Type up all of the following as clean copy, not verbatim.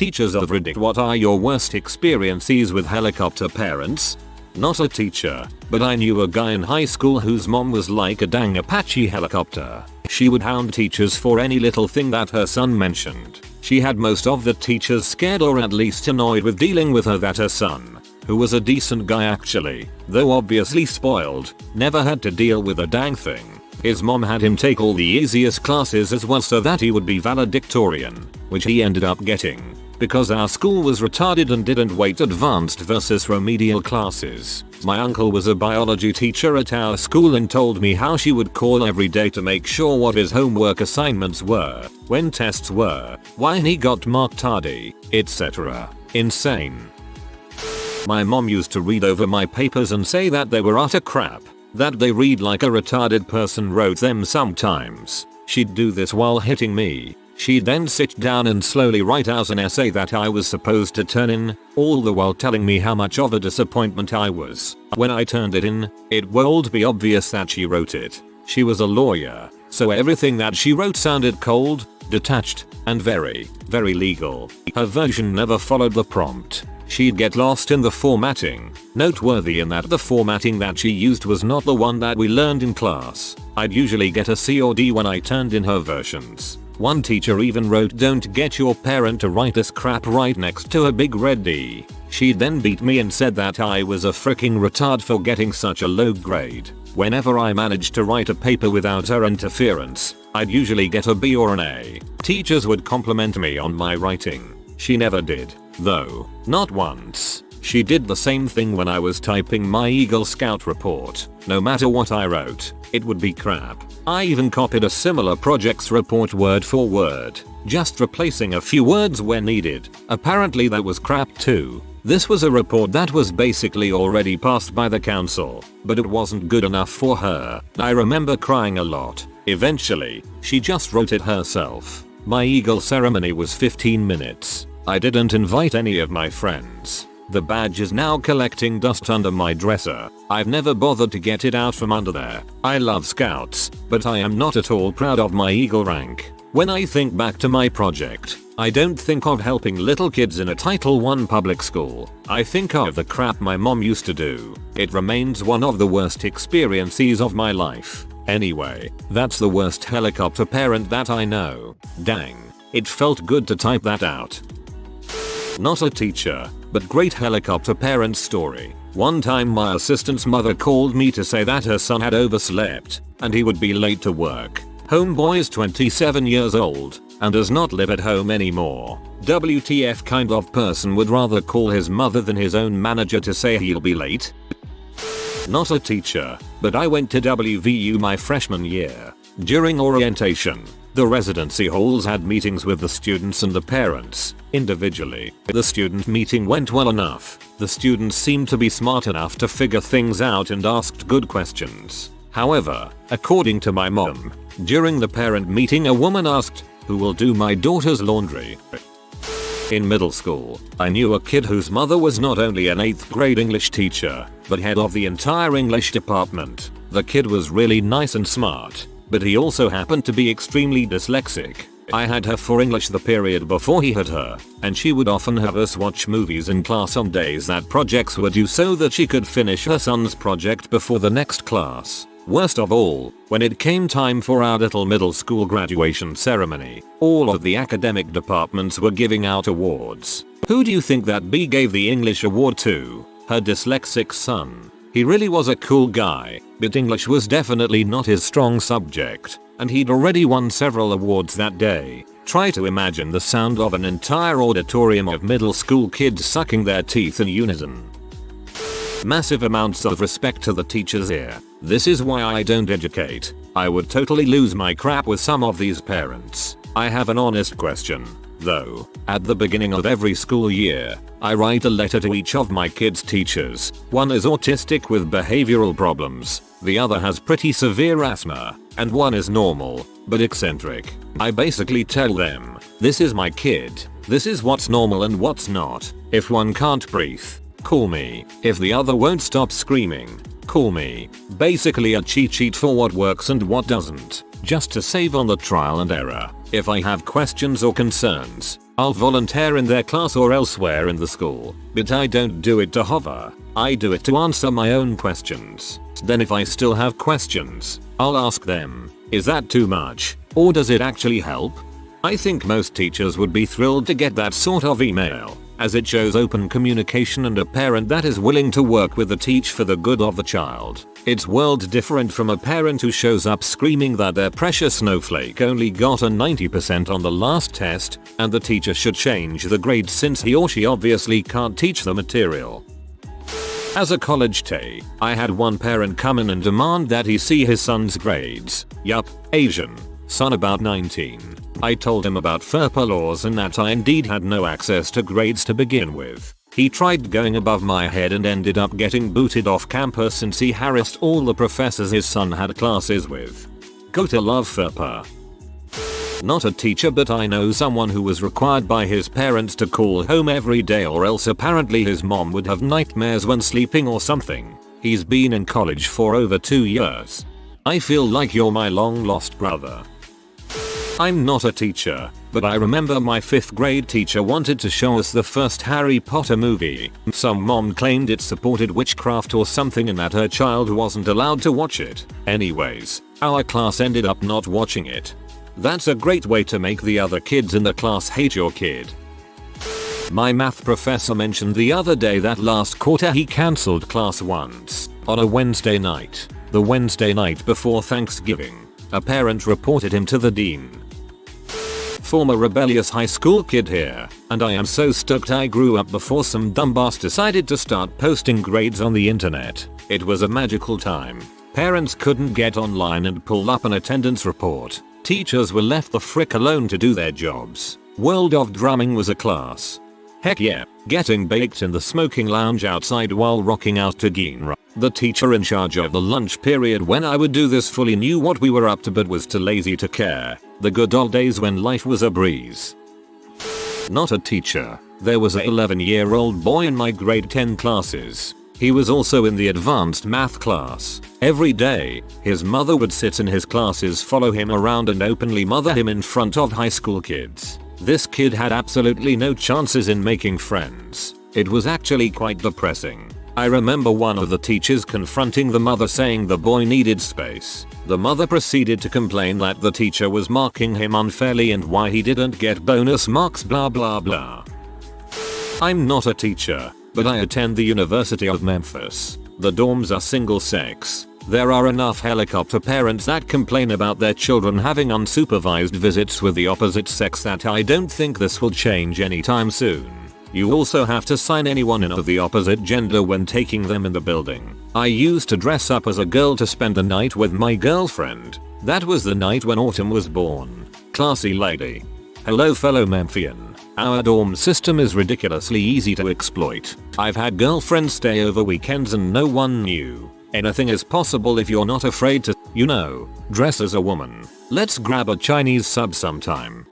Teachers of Regrettable, what are your worst experiences with helicopter parents? Not a teacher, but I knew a guy in high school whose mom was like a dang Apache helicopter. She would hound teachers for any little thing that her son mentioned. She had most of the teachers scared or at least annoyed with dealing with her that her son, who was a decent guy actually, though obviously spoiled, never had to deal with a dang thing. His mom had him take all the easiest classes as well so that he would be valedictorian, which he ended up getting, because our school was retarded and didn't weight advanced versus remedial classes. My uncle was a biology teacher at our school and told me how she would call every day to make sure what his homework assignments were, when tests were, why he got marked tardy, etc. Insane. My mom used to read over my papers and say that they were utter crap, that they read like a retarded person wrote them sometimes. She'd do this while hitting me. She'd then sit down and slowly write out an essay that I was supposed to turn in, all the while telling me how much of a disappointment I was. When I turned it in, it would be obvious that she wrote it. She was a lawyer, so everything that she wrote sounded cold, detached, and very, very legal. Her version never followed the prompt. She'd get lost in the formatting. Noteworthy in that the formatting that she used was not the one that we learned in class. I'd usually get a C or D when I turned in her versions. One teacher even wrote "Don't get your parent to write this crap" right next to a big red D. She'd then beat me and said that I was a freaking retard for getting such a low grade. Whenever I managed to write a paper without her interference, I'd usually get a B or an A. Teachers would compliment me on my writing. She never did, though. Not once. She did the same thing when I was typing my Eagle Scout report. No matter what I wrote, it would be crap. I even copied a similar project's report word for word, just replacing a few words where needed. Apparently that was crap too. This was a report that was basically already passed by the council, but it wasn't good enough for her. I remember crying a lot. Eventually, she just wrote it herself. My Eagle ceremony was 15 minutes. I didn't invite any of my friends. The badge is now collecting dust under my dresser. I've never bothered to get it out from under there. I love Scouts, but I am not at all proud of my Eagle rank. When I think back to my project, I don't think of helping little kids in a Title I public school. I think of the crap my mom used to do. It remains one of the worst experiences of my life. Anyway, that's the worst helicopter parent that I know. Dang, it felt good to type that out. Not a teacher, but great helicopter parent story. One time my assistant's mother called me to say that her son had overslept, and he would be late to work. Homeboy is 27 years old, and does not live at home anymore. WTF kind of person would rather call his mother than his own manager to say he'll be late? Not a teacher, but I went to WVU my freshman year. During orientation, the residency halls had meetings with the students and the parents, individually. The student meeting went well enough. The students seemed to be smart enough to figure things out and asked good questions. However, according to my mom, during the parent meeting a woman asked, "Who will do my daughter's laundry?" In middle school, I knew a kid whose mother was not only an 8th grade English teacher, but head of the entire English department. The kid was really nice and smart, but he also happened to be extremely dyslexic. I had her for English the period before he had her, and she would often have us watch movies in class on days that projects were due so that she could finish her son's project before the next class. Worst of all, when it came time for our little middle school graduation ceremony, all of the academic departments were giving out awards. Who do you think that B gave the English award to? Her dyslexic son. He really was a cool guy, but English was definitely not his strong subject, and he'd already won several awards that day. Try to imagine the sound of an entire auditorium of middle school kids sucking their teeth in unison. Massive amounts of respect to the teachers here. This is why I don't educate. I would totally lose my crap with some of these parents. I have an honest question, though. At the beginning of every school year, I write a letter to each of my kids' teachers. One is autistic with behavioral problems, the other has pretty severe asthma, and one is normal, but eccentric. I basically tell them, this is my kid, this is what's normal and what's not. If one can't breathe, call me. If the other won't stop screaming, call me. Basically a cheat sheet for what works and what doesn't. just to save on the trial and error. If I have questions or concerns, I'll volunteer in their class or elsewhere in the school, but I don't do it to hover. I do it to answer my own questions. Then if I still have questions, I'll ask them. Is that too much? Or does it actually help? I think most teachers would be thrilled to get that sort of email, as it shows open communication and a parent that is willing to work with the teacher for the good of the child. It's world different from a parent who shows up screaming that their precious snowflake only got a 90% on the last test and the teacher should change the grade since he or she obviously can't teach the material. As a college TA, I had one parent come in and demand that he see his son's grades. Yup, Asian. Son about 19. I told him about FERPA laws and that I indeed had no access to grades to begin with. He tried going above my head and ended up getting booted off campus since he harassed all the professors his son had classes with. Gotta love FERPA. Not a teacher, but I know someone who was required by his parents to call home every day or else apparently his mom would have nightmares when sleeping or something. He's been in college for over 2 years. I feel like you're my long lost brother. I'm not a teacher, but I remember my 5th grade teacher wanted to show us the first Harry Potter movie. Some mom claimed it supported witchcraft or something and that her child wasn't allowed to watch it. Anyways, our class ended up not watching it. That's a great way to make the other kids in the class hate your kid. My math professor mentioned the other day that last quarter he cancelled class once, on a Wednesday night. The Wednesday night before Thanksgiving. A parent reported him to the dean. Former rebellious high school kid here, and I am so stoked I grew up before some dumbass decided to start posting grades on the internet. It was a magical time. Parents couldn't get online and pull up an attendance report. Teachers were left the frick alone to do their jobs. World of Drumming was a class. Heck yeah, getting baked in the smoking lounge outside while rocking out to Gene. The teacher in charge of the lunch period when I would do this fully knew what we were up to but was too lazy to care. The good old days when life was a breeze. Not a teacher. There was a 11-year-old boy in my grade 10 classes. He was also in the advanced math class. Every day, his mother would sit in his classes, follow him around and openly mother him in front of high school kids. This kid had absolutely no chances in making friends. It was actually quite depressing. I remember one of the teachers confronting the mother saying the boy needed space. The mother proceeded to complain that the teacher was marking him unfairly and why he didn't get bonus marks blah blah blah. I'm not a teacher, but I attend the University of Memphis. The dorms are single sex. There are enough helicopter parents that complain about their children having unsupervised visits with the opposite sex that I don't think this will change anytime soon. You also have to sign anyone in of the opposite gender when taking them in the building. I used to dress up as a girl to spend the night with my girlfriend. That was the night when Autumn was born. Classy lady. Hello fellow Memphian. Our dorm system is ridiculously easy to exploit. I've had girlfriends stay over weekends and no one knew. Anything is possible if you're not afraid to, you know, dress as a woman. Let's grab a Chinese sub sometime.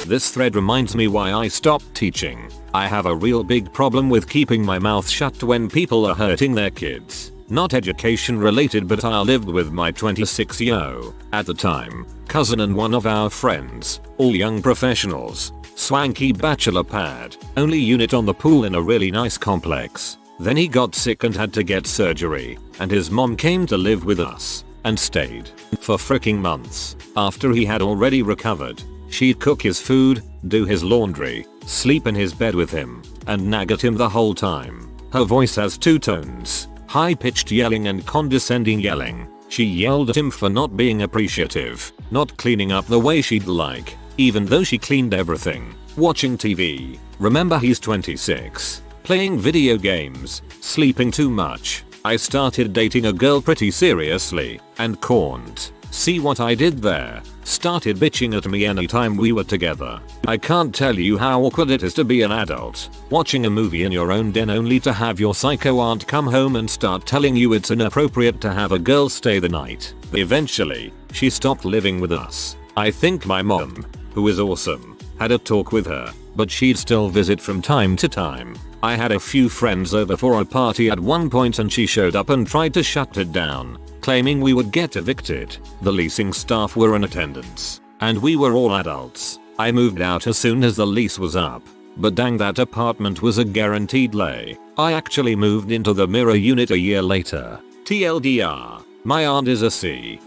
This thread reminds me why I stopped teaching. I have a real big problem with keeping my mouth shut when people are hurting their kids. Not education related, but I lived with my 26-year-old, at the time, cousin and one of our friends, all young professionals. Swanky bachelor pad, only unit on the pool in a really nice complex. Then he got sick and had to get surgery, and his mom came to live with us, and stayed for freaking months. After he had already recovered, she'd cook his food, do his laundry, sleep in his bed with him, and nag at him the whole time. Her voice has 2 tones, high-pitched yelling and condescending yelling. She yelled at him for not being appreciative, not cleaning up the way she'd like, even though she cleaned everything, watching TV. Remember, he's 26. Playing video games, sleeping too much. I started dating a girl pretty seriously, and corned. See what I did there? Started bitching at me anytime we were together. I can't tell you how awkward it is to be an adult, watching a movie in your own den only to have your psycho aunt come home and start telling you it's inappropriate to have a girl stay the night. Eventually, she stopped living with us. I think my mom, who is awesome, had a talk with her, but she'd still visit from time to time. I had a few friends over for a party at one point and she showed up and tried to shut it down. claiming we would get evicted. The leasing staff were in attendance, and we were all adults. I moved out as soon as the lease was up. But dang, that apartment was a guaranteed lay. I actually moved into the mirror unit a year later. TLDR, my aunt is a C.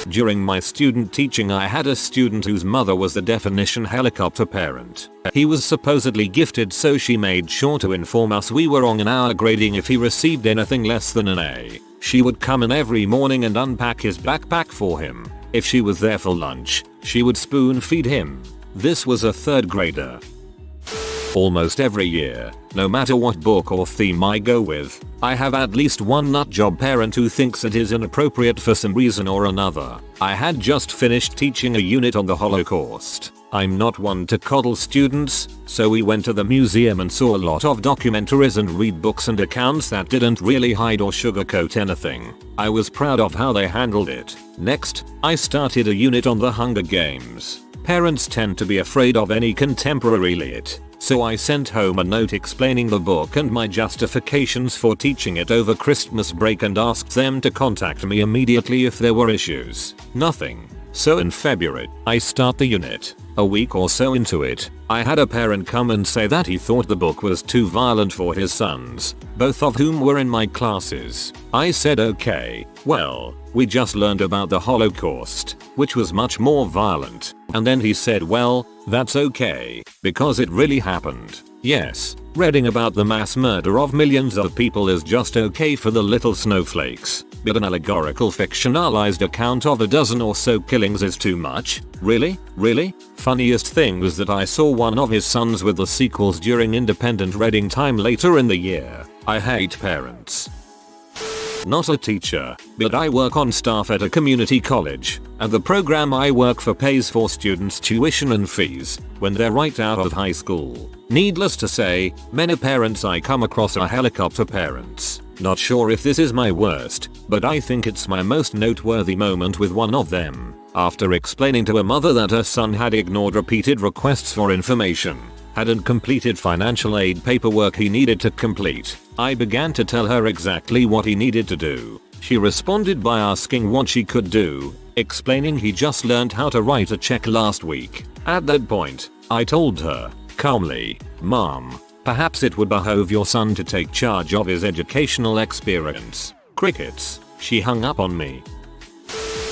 During my student teaching, I had a student whose mother was the definition helicopter parent. He was supposedly gifted, so she made sure to inform us we were on an hour grading if he received anything less than an A. She would come in every morning and unpack his backpack for him. If she was there for lunch, she would spoon feed him. This was a third grader. Almost every year, no matter what book or theme I go with, I have at least one nutjob parent who thinks it is inappropriate for some reason or another. I had just finished teaching a unit on the Holocaust. I'm not one to coddle students, so we went to the museum and saw a lot of documentaries and read books and accounts that didn't really hide or sugarcoat anything. I was proud of how they handled it. Next, I started a unit on the Hunger Games. Parents tend to be afraid of any contemporary lit. So I sent home a note explaining the book and my justifications for teaching it over Christmas break and asked them to contact me immediately if there were issues. Nothing. So in February, I start the unit. A week or so into it, I had a parent come and say that he thought the book was too violent for his sons, both of whom were in my classes. I said okay, well, we just learned about the Holocaust, which was much more violent. And then he said, well, that's okay, because it really happened. Yes, reading about the mass murder of millions of people is just okay for the little snowflakes, but an allegorical fictionalized account of a dozen or so killings is too much? Really? Really? Funniest thing was that I saw one of his sons with the sequels during independent reading time later in the year. I hate parents. Not a teacher, but I work on staff at a community college, and the program I work for pays for students' tuition and fees when they're right out of high school. Needless to say, many parents I come across are helicopter parents. Not sure if this is my worst, but I think it's my most noteworthy moment with one of them. After explaining to a mother that her son had ignored repeated requests for information, hadn't completed financial aid paperwork he needed to complete, I began to tell her exactly what he needed to do. She responded by asking what she could do, explaining he just learned how to write a check last week. At that point, I told her, calmly, "Mom, perhaps it would behoove your son to take charge of his educational experience." Crickets. She hung up on me.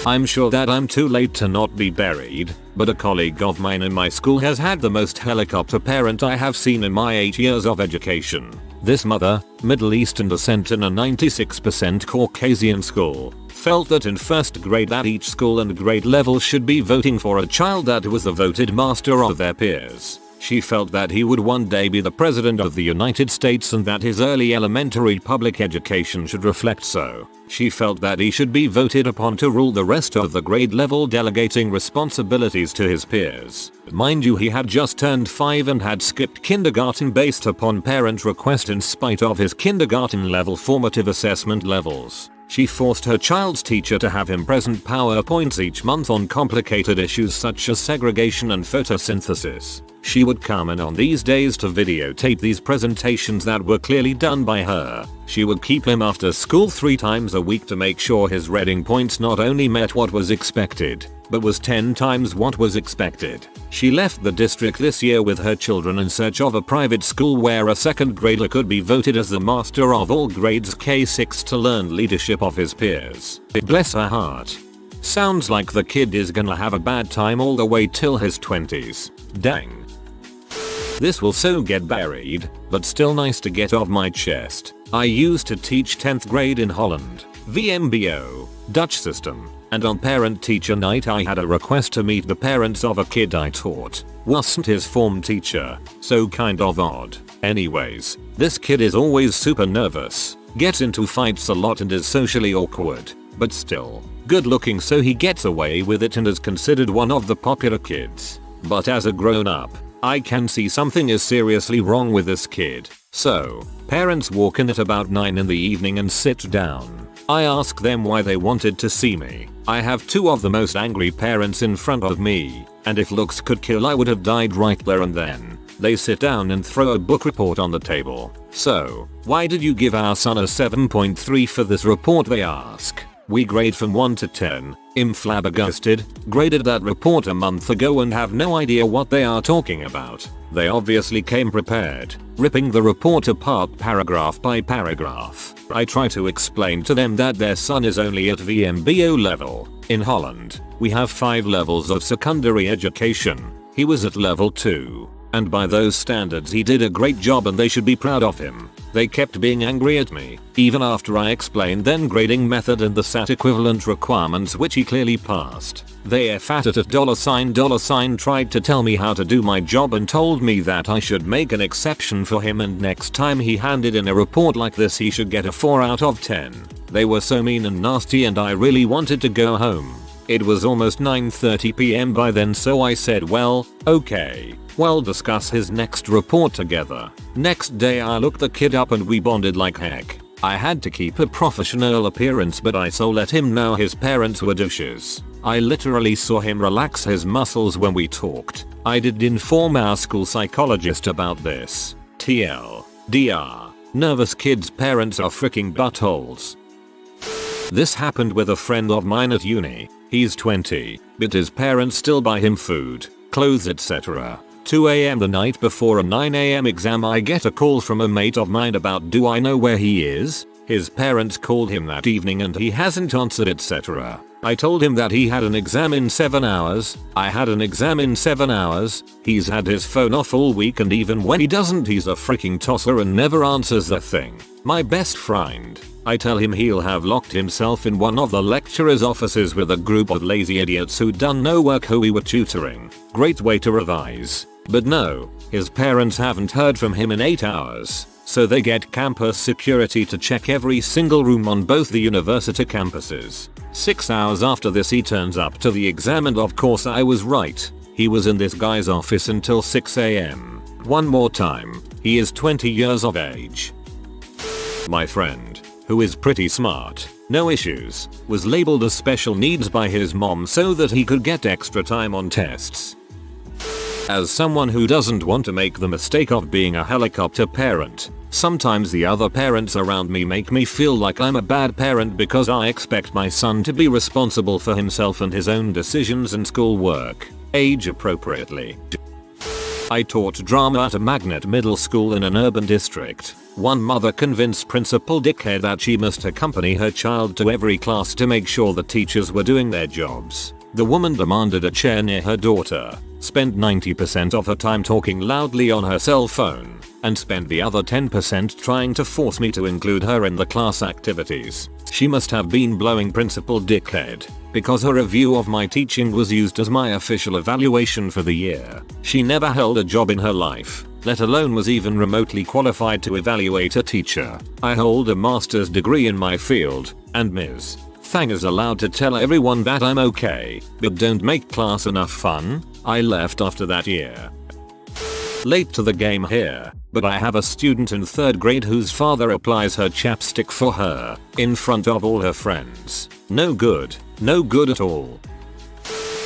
I'm sure that I'm too late to not be buried, but a colleague of mine in my school has had the most helicopter parent I have seen in my 8 years of education. This mother, Middle Eastern descent in a 96% Caucasian school, felt that in first grade at each school and grade level should be voting for a child that was the voted master of their peers. She felt that he would one day be the president of the United States and that his early elementary public education should reflect so. She felt that he should be voted upon to rule the rest of the grade level, delegating responsibilities to his peers. Mind you, he had just turned 5 and had skipped kindergarten based upon parent request in spite of his kindergarten level formative assessment levels. She forced her child's teacher to have him present PowerPoints each month on complicated issues such as segregation and photosynthesis. She would come in on these days to videotape these presentations that were clearly done by her. She would keep him after school 3 times a week to make sure his reading points not only met what was expected, but was 10 times what was expected. She left the district this year with her children in search of a private school where a second grader could be voted as the master of all grades K6 to learn leadership of his peers. Bless her heart. Sounds like the kid is gonna have a bad time all the way till his 20s. Dang. This will so get buried, but still nice to get off my chest. I used to teach 10th grade in Holland, VMBO, Dutch system, and on parent teacher night I had a request to meet the parents of a kid I taught. Wasn't his form teacher, so kind of odd. Anyways, this kid is always super nervous, gets into fights a lot and is socially awkward, but still, good looking, so he gets away with it and is considered one of the popular kids. But as a grown up, I can see something is seriously wrong with this kid. So, parents walk in at about 9 in the evening and sit down. I ask them why they wanted to see me. I have 2 of the most angry parents in front of me, and if looks could kill I would have died right there and then. They sit down and throw a book report on the table. So, why did you give our son a 7.3 for this report, they ask. We grade from 1 to 10. I'm flabbergasted. Graded that report a month ago and have no idea what they are talking about. They obviously came prepared, ripping the report apart paragraph by paragraph. I try to explain to them that their son is only at VMBO level. In Holland, we have 5 levels of secondary education. He was at level 2. And by those standards he did a great job and they should be proud of him. They kept being angry at me, even after I explained then grading method and the SAT equivalent requirements which he clearly passed. They at it at $, tried to tell me how to do my job and told me that I should make an exception for him and next time he handed in a report like this he should get a 4 out of 10. They were so mean and nasty and I really wanted to go home. It was almost 9:30 PM by then so I said well, okay. We'll discuss his next report together. Next day I looked the kid up and we bonded like heck. I had to keep a professional appearance but I so let him know his parents were douches. I literally saw him relax his muscles when we talked. I did inform our school psychologist about this. TLDR. Nervous kids' parents are freaking buttholes. This happened with a friend of mine at uni. He's 20, but his parents still buy him food, clothes etc. 2 AM the night before a 9 AM exam I get a call from a mate of mine about do I know where he is? His parents called him that evening and he hasn't answered etc. I told him that he had an exam in 7 hours. I had an exam in 7 hours. He's had his phone off all week and even when he doesn't he's a freaking tosser and never answers the thing. My best friend. I tell him he'll have locked himself in one of the lecturer's offices with a group of lazy idiots who done no work who we were tutoring. Great way to revise. But no, his parents haven't heard from him in 8 hours. So they get campus security to check every single room on both the university campuses. 6 hours after this he turns up to the exam and of course I was right. He was in this guy's office until 6 AM. One more time, he is 20 years of age. My friend, who is pretty smart, no issues, was labeled as special needs by his mom so that he could get extra time on tests. As someone who doesn't want to make the mistake of being a helicopter parent, sometimes the other parents around me make me feel like I'm a bad parent because I expect my son to be responsible for himself and his own decisions and schoolwork, age appropriately. I taught drama at a magnet middle school in an urban district. One mother convinced Principal Dickhead that she must accompany her child to every class to make sure the teachers were doing their jobs. The woman demanded a chair near her daughter, spent 90% of her time talking loudly on her cell phone, and spent the other 10% trying to force me to include her in the class activities. She must have been blowing Principal Dickhead, because her review of my teaching was used as my official evaluation for the year. She never held a job in her life, let alone was even remotely qualified to evaluate a teacher. I hold a master's degree in my field, and Ms. Thang is allowed to tell everyone that I'm okay, but don't make class enough fun. I left after that year. Late to the game here, but I have a student in 3rd grade whose father applies her chapstick for her, in front of all her friends. No good. No good at all.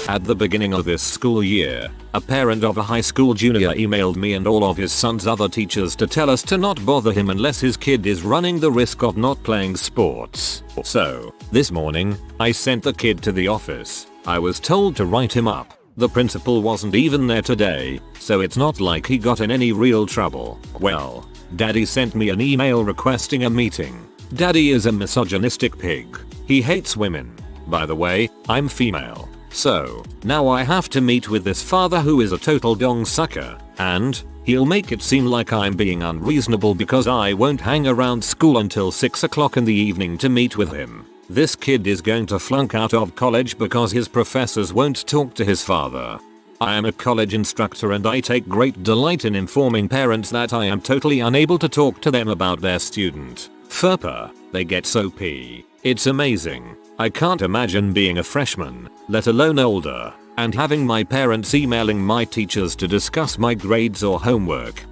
At the beginning of this school year, a parent of a high school junior emailed me and all of his son's other teachers to tell us to not bother him unless his kid is running the risk of not playing sports. So, this morning, I sent the kid to the office. I was told to write him up. The principal wasn't even there today, so it's not like he got in any real trouble. Well, Daddy sent me an email requesting a meeting. Daddy is a misogynistic pig. He hates women. By the way, I'm female. So, now I have to meet with this father who is a total dong sucker, and he'll make it seem like I'm being unreasonable because I won't hang around school until 6 o'clock in the evening to meet with him. This kid is going to flunk out of college because his professors won't talk to his father. I am a college instructor and I take great delight in informing parents that I am totally unable to talk to them about their student. FERPA, they get so pee. It's amazing. I can't imagine being a freshman, let alone older, and having my parents emailing my teachers to discuss my grades or homework.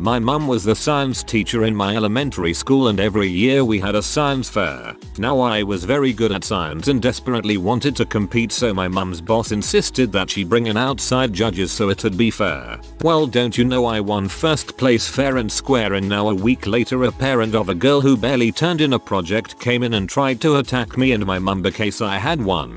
My mum was the science teacher in my elementary school and every year we had a science fair. Now I was very good at science and desperately wanted to compete, so my mum's boss insisted that she bring in outside judges so it'd be fair. Well, don't you know, I won first place fair and square, and now a week later a parent of a girl who barely turned in a project came in and tried to attack me and my mum because I had won.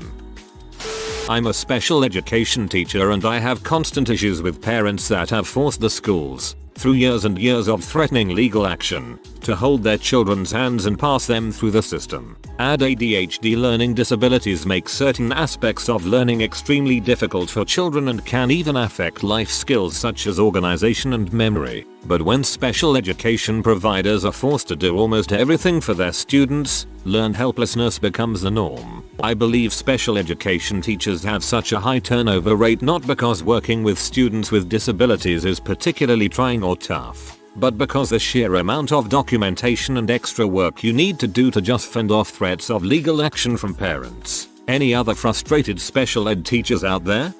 I'm a special education teacher and I have constant issues with parents that have forced the schools, through years and years of threatening legal action, to hold their children's hands and pass them through the system. Add ADHD learning disabilities make certain aspects of learning extremely difficult for children and can even affect life skills such as organization and memory. But when special education providers are forced to do almost everything for their students, learned helplessness becomes the norm. I believe special education teachers have such a high turnover rate not because working with students with disabilities is particularly trying or tough, but because the sheer amount of documentation and extra work you need to do to just fend off threats of legal action from parents. Any other frustrated special ed teachers out there?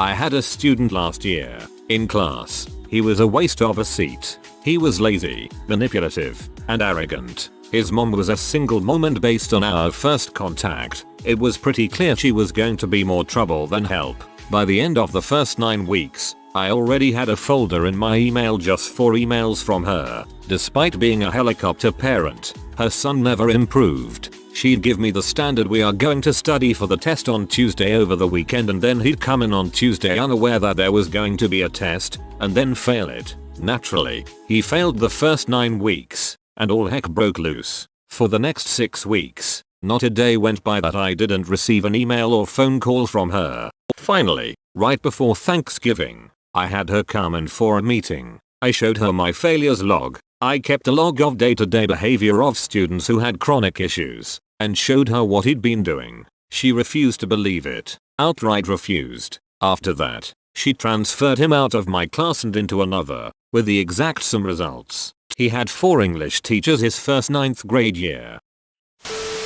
I had a student last year in class. He was a waste of a seat. He was lazy, manipulative, and arrogant. His mom was a single mom, and based on our first contact, it was pretty clear she was going to be more trouble than help. By the end of the first 9 weeks, I already had a folder in my email just for emails from her. Despite being a helicopter parent, her son never improved. She'd give me the standard "we are going to study for the test on Tuesday over the weekend," and then he'd come in on Tuesday unaware that there was going to be a test, and then fail it. Naturally, he failed the first 9 weeks, and all heck broke loose. For the next 6 weeks, not a day went by that I didn't receive an email or phone call from her. Finally, right before Thanksgiving, I had her come in for a meeting. I showed her my failures log. I kept a log of day-to-day behavior of students who had chronic issues, and showed her what he'd been doing. She refused to believe it. Outright refused. After that, she transferred him out of my class and into another, with the exact same results. He had 4 English teachers his first 9th grade year.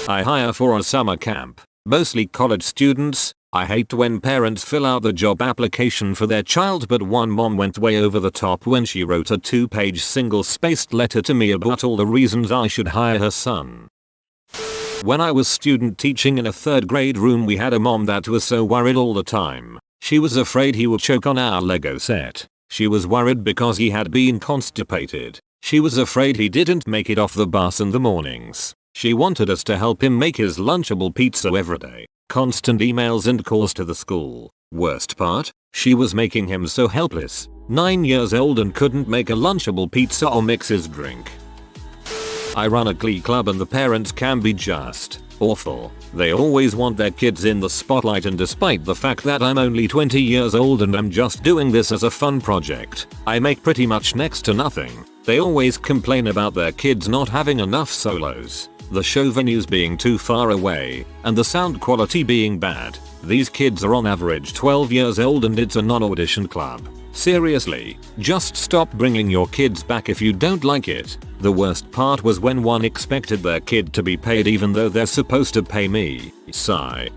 I hire for a summer camp, mostly college students. I hate when parents fill out the job application for their child, but one mom went way over the top when she wrote a 2-page single-spaced letter to me about all the reasons I should hire her son. When I was student teaching in a 3rd grade room, we had a mom that was so worried all the time. She was afraid he would choke on our Lego set. She was worried because he had been constipated. She was afraid he didn't make it off the bus in the mornings. She wanted us to help him make his Lunchable pizza every day. Constant emails and calls to the school. Worst part, she was making him so helpless. 9 years old and couldn't make a Lunchable pizza or mix his drink. I run a glee club and the parents can be just awful. They always want their kids in the spotlight, and despite the fact that I'm only 20 years old and I'm just doing this as a fun project, I make pretty much next to nothing. They always complain about their kids not having enough solos, the show venues being too far away, and the sound quality being bad. These kids are on average 12 years old and it's a non-audition club. Seriously, just stop bringing your kids back if you don't like it. The worst part was when one expected their kid to be paid even though they're supposed to pay me. Sigh.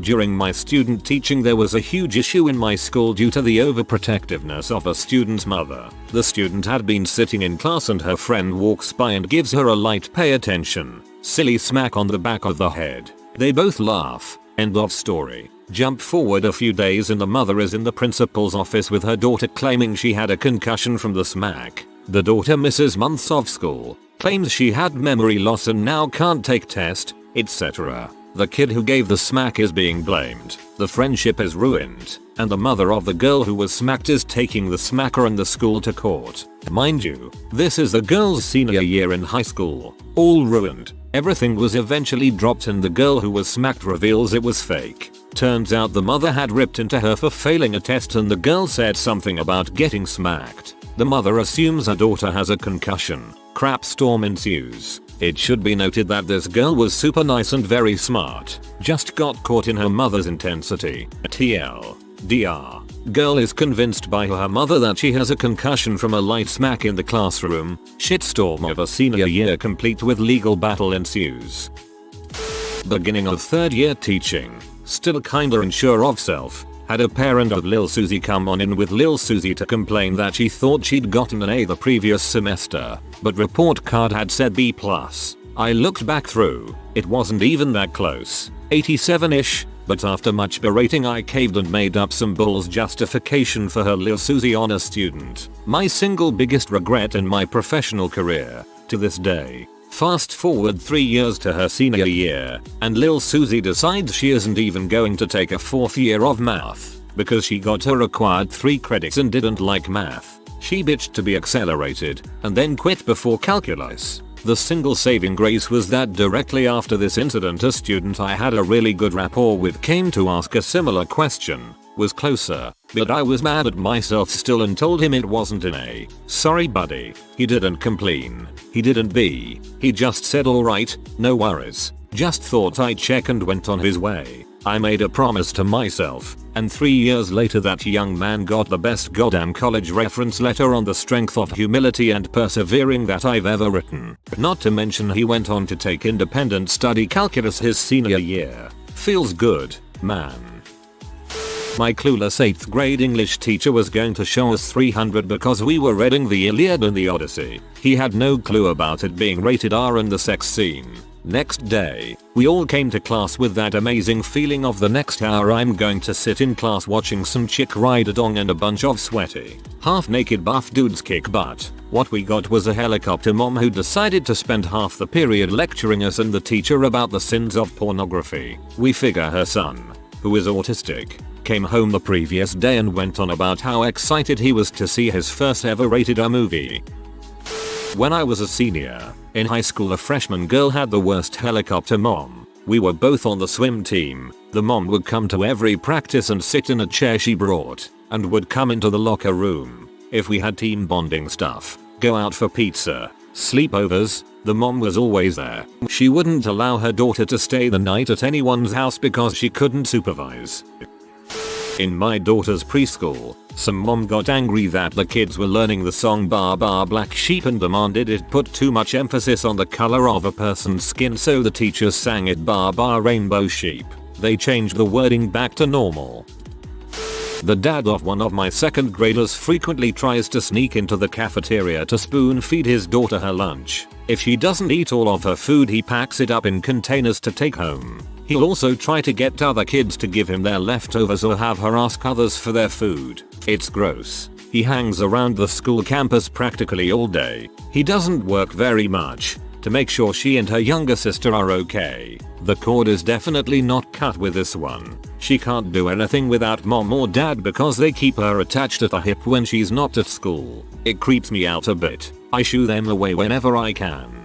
During my student teaching, there was a huge issue in my school due to the overprotectiveness of a student's mother. The student had been sitting in class and her friend walks by and gives her a light "pay attention" silly smack on the back of the head. They both laugh. End of story. Jump forward a few days and the mother is in the principal's office with her daughter claiming she had a concussion from the smack. The daughter misses months of school, claims she had memory loss and now can't take test, etc. The kid who gave the smack is being blamed. The friendship is ruined, and the mother of the girl who was smacked is taking the smacker and the school to court. Mind you, this is the girl's senior year in high school. All ruined. Everything was eventually dropped and the girl who was smacked reveals it was fake. Turns out the mother had ripped into her for failing a test and the girl said something about getting smacked. The mother assumes her daughter has a concussion. Crap storm ensues. It should be noted that this girl was super nice and very smart. Just got caught in her mother's intensity. TLDR. Girl is convinced by her mother that she has a concussion from a light smack in the classroom. Shitstorm of a senior year complete with legal battle ensues. Beginning of 3rd year teaching. Still kinda unsure of self. Had a parent of Lil Susie come on in with Lil Susie to complain that she thought she'd gotten an A the previous semester, but report card had said B+. I looked back through, it wasn't even that close, 87ish, but after much berating I caved and made up some bull's justification for her Lil Susie honor student. My single biggest regret in my professional career, to this day. Fast forward 3 years to her senior year, and Lil Susie decides she isn't even going to take a 4th year of math, because she got her required 3 credits and didn't like math. She bitched to be accelerated, and then quit before calculus. The single saving grace was that directly after this incident a student I had a really good rapport with came to ask a similar question, was closer, but I was mad at myself still and told him it wasn't an A. Sorry buddy. He didn't complain. He didn't B. He just said alright, no worries. Just thought I'd check and went on his way. I made a promise to myself, and 3 years later that young man got the best goddamn college reference letter on the strength of humility and persevering that I've ever written. Not to mention he went on to take independent study calculus his senior year. Feels good, man. My clueless 8th grade English teacher was going to show us 300 because we were reading the Iliad and the Odyssey. He had no clue about it being rated R and the sex scene. Next day, we all came to class with that amazing feeling of the next hour I'm going to sit in class watching some chick ride a dong and a bunch of sweaty, half-naked buff dudes kick butt. What we got was a helicopter mom who decided to spend half the period lecturing us and the teacher about the sins of pornography. We figure her son, who is autistic, came home the previous day and went on about how excited he was to see his first ever rated R movie. When I was a senior, in high school a freshman girl had the worst helicopter mom. We were both on the swim team. The mom would come to every practice and sit in a chair she brought, and would come into the locker room. If we had team bonding stuff, go out for pizza, sleepovers, the mom was always there. She wouldn't allow her daughter to stay the night at anyone's house because she couldn't supervise. In my daughter's preschool, some mom got angry that the kids were learning the song Bar Bar Black Sheep and demanded it put too much emphasis on the color of a person's skin, so the teachers sang it Bar Bar Rainbow Sheep. They changed the wording back to normal. The dad of one of my 2nd graders frequently tries to sneak into the cafeteria to spoon feed his daughter her lunch. If she doesn't eat all of her food he packs it up in containers to take home. He'll also try to get other kids to give him their leftovers or have her ask others for their food. It's gross. He hangs around the school campus practically all day. He doesn't work very much to make sure she and her younger sister are okay. The cord is definitely not cut with this one. She can't do anything without mom or dad because they keep her attached at the hip when she's not at school. It creeps me out a bit. I shoo them away whenever I can.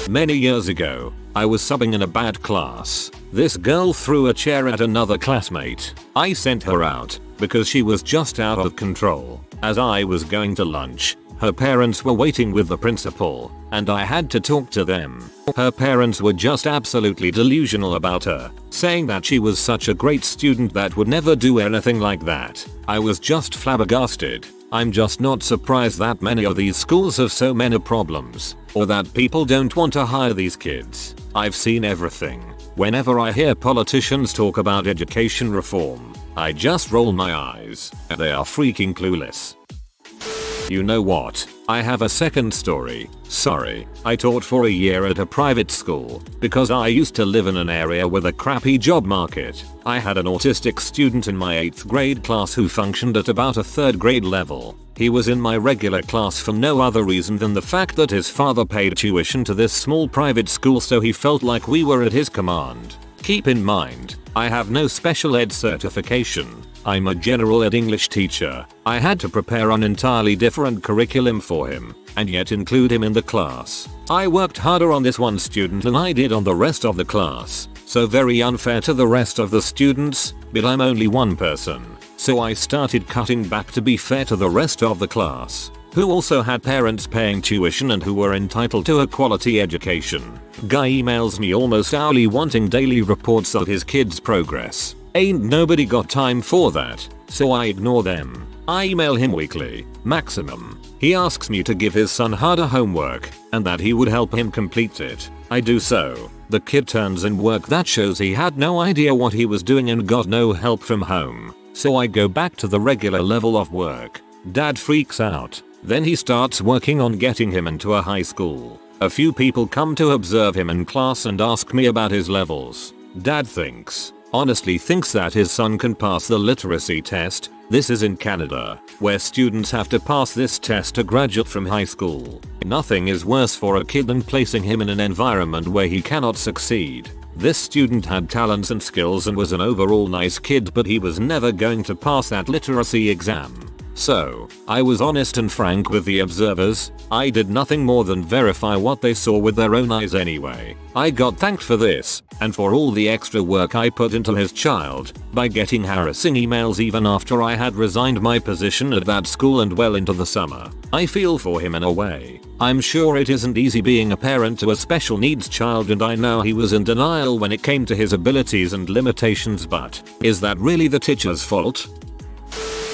Many years ago, I was subbing in a bad class. This girl threw a chair at another classmate. I sent her out because she was just out of control. As I was going to lunch, her parents were waiting with the principal, and I had to talk to them. Her parents were just absolutely delusional about her, saying that she was such a great student that would never do anything like that. I was just flabbergasted. I'm just not surprised that many of these schools have so many problems, or that people don't want to hire these kids. I've seen everything. Whenever I hear politicians talk about education reform, I just roll my eyes. They are freaking clueless. You know what? I have a second story. Sorry, I taught for a year at a private school because I used to live in an area with a crappy job market. I had an autistic student in my 8th grade class who functioned at about a 3rd grade level. He was in my regular class for no other reason than the fact that his father paid tuition to this small private school, so he felt like we were at his command. Keep in mind, I have no special ed certification. I'm a general ed English teacher. I had to prepare an entirely different curriculum for him, and yet include him in the class. I worked harder on this one student than I did on the rest of the class, so very unfair to the rest of the students, but I'm only one person. So I started cutting back to be fair to the rest of the class, who also had parents paying tuition and who were entitled to a quality education. Guy emails me almost hourly wanting daily reports of his kid's progress. Ain't nobody got time for that, so I ignore them. I email him weekly, maximum. He asks me to give his son harder homework, and that he would help him complete it. I do so. The kid turns in work that shows he had no idea what he was doing and got no help from home. So I go back to the regular level of work. Dad freaks out. Then he starts working on getting him into a high school. A few people come to observe him in class and ask me about his levels. Dad honestly thinks that his son can pass the literacy test. This is in Canada, where students have to pass this test to graduate from high school. Nothing is worse for a kid than placing him in an environment where he cannot succeed. This student had talents and skills and was an overall nice kid, but he was never going to pass that literacy exam. So, I was honest and frank with the observers. I did nothing more than verify what they saw with their own eyes anyway. I got thanked for this, and for all the extra work I put into his child, by getting harassing emails even after I had resigned my position at that school and well into the summer. I feel for him in a way. I'm sure it isn't easy being a parent to a special needs child, and I know he was in denial when it came to his abilities and limitations, but is that really the teacher's fault?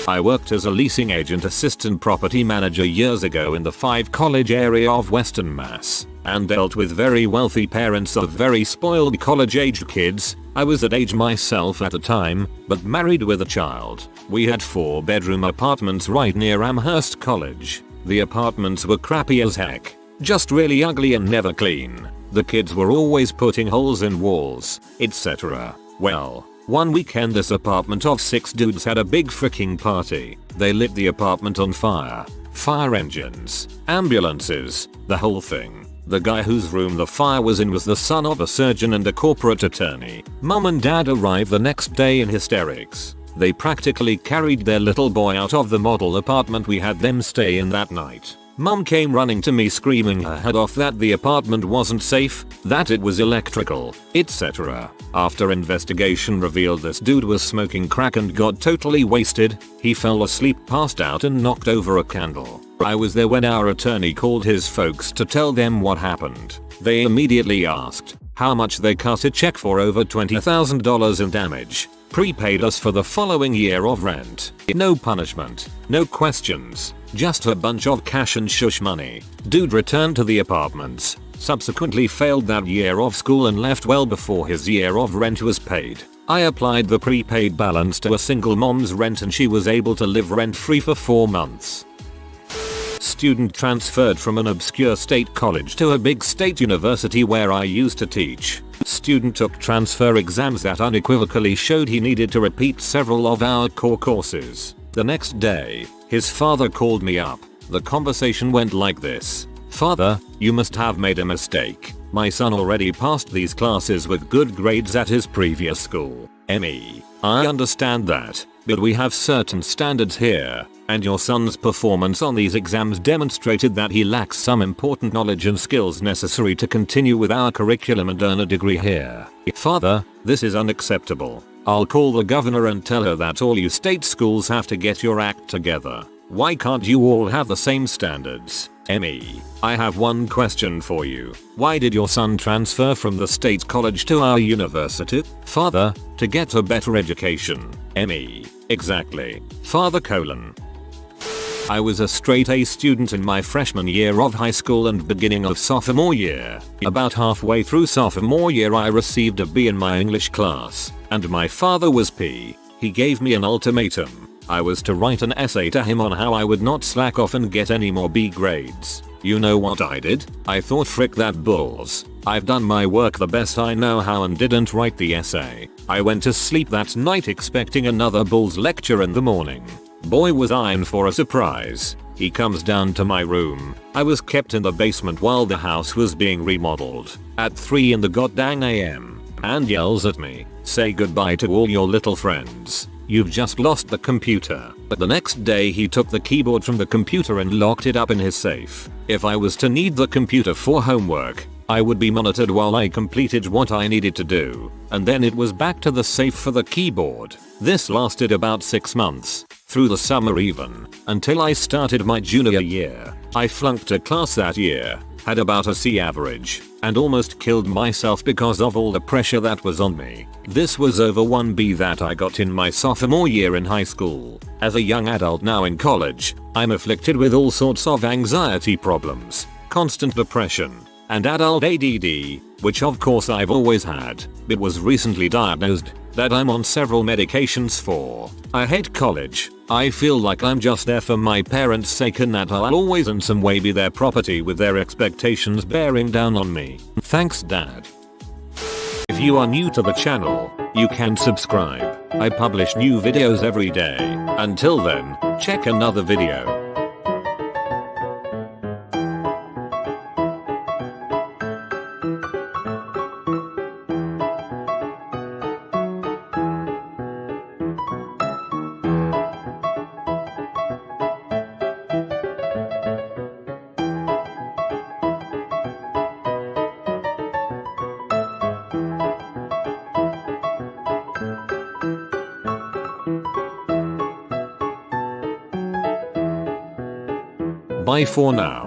I worked as a leasing agent assistant property manager years ago in the 5 College area of Western Mass, and dealt with very wealthy parents of very spoiled college-aged kids. I was that age myself at the time, but married with a child. We had 4-bedroom apartments right near Amherst College. The apartments were crappy as heck, just really ugly and never clean. The kids were always putting holes in walls, etc. Well, one weekend this apartment of 6 dudes had a big freaking party. They lit the apartment on fire. Fire engines, ambulances, the whole thing. The guy whose room the fire was in was the son of a surgeon and a corporate attorney. Mom and dad arrived the next day in hysterics. They practically carried their little boy out of the model apartment we had them stay in that night. Mom came running to me screaming her head off that the apartment wasn't safe, that it was electrical, etc. After investigation revealed this dude was smoking crack and got totally wasted. He fell asleep, passed out, and knocked over a candle. I was there when our attorney called his folks to tell them what happened. They immediately asked how much they cut a check for over $20,000 in damage. Prepaid us for the following year of rent. No punishment, no questions, just a bunch of cash and shush money. Dude returned to the apartments, subsequently failed that year of school and left well before his year of rent was paid. I applied the prepaid balance to a single mom's rent and she was able to live rent-free for 4 months. Student transferred from an obscure state college to a big state university where I used to teach. Student took transfer exams that unequivocally showed he needed to repeat several of our core courses. The next day, his father called me up. The conversation went like this. "Father, you must have made a mistake. My son already passed these classes with good grades at his previous school. I understand that, but we have certain standards here, and your son's performance on these exams demonstrated that he lacks some important knowledge and skills necessary to continue with our curriculum and earn a degree here. Father, this is unacceptable. I'll call the governor and tell her that all you state schools have to get your act together. Why can't you all have the same standards? I have one question for you. Why did your son transfer from the state college to our university? Father, to get a better education. Exactly. Father : I was a straight A student in my freshman year of high school and beginning of sophomore year. About halfway through sophomore year I received a B in my English class, and my father was P. He gave me an ultimatum. I was to write an essay to him on how I would not slack off and get any more B grades. You know what I did? I thought, frick that bulls. I've done my work the best I know how and didn't write the essay. I went to sleep that night expecting another bulls lecture in the morning. Boy was I in for a surprise. He comes down to my room. I was kept in the basement while the house was being remodeled at 3 in the goddamn AM, and yells at me, "Say goodbye to all your little friends. You've just lost the computer." But the next day he took the keyboard from the computer and locked it up in his safe. If I was to need the computer for homework, I would be monitored while I completed what I needed to do, and then it was back to the safe for the keyboard. This lasted about 6 months, through the summer even, until I started my junior year. I flunked a class that year, had about a C average, and almost killed myself because of all the pressure that was on me. This was over 1 B that I got in my sophomore year in high school. As a young adult now in college, I'm afflicted with all sorts of anxiety problems, constant depression, and adult ADD, which of course I've always had, but was recently diagnosed that I'm on several medications for. I hate college. I feel like I'm just there for my parents' sake and that I'll always in some way be their property with their expectations bearing down on me. Thanks, Dad. If you are new to the channel, you can subscribe. I publish new videos every day. Until then, check another video. Bye for now.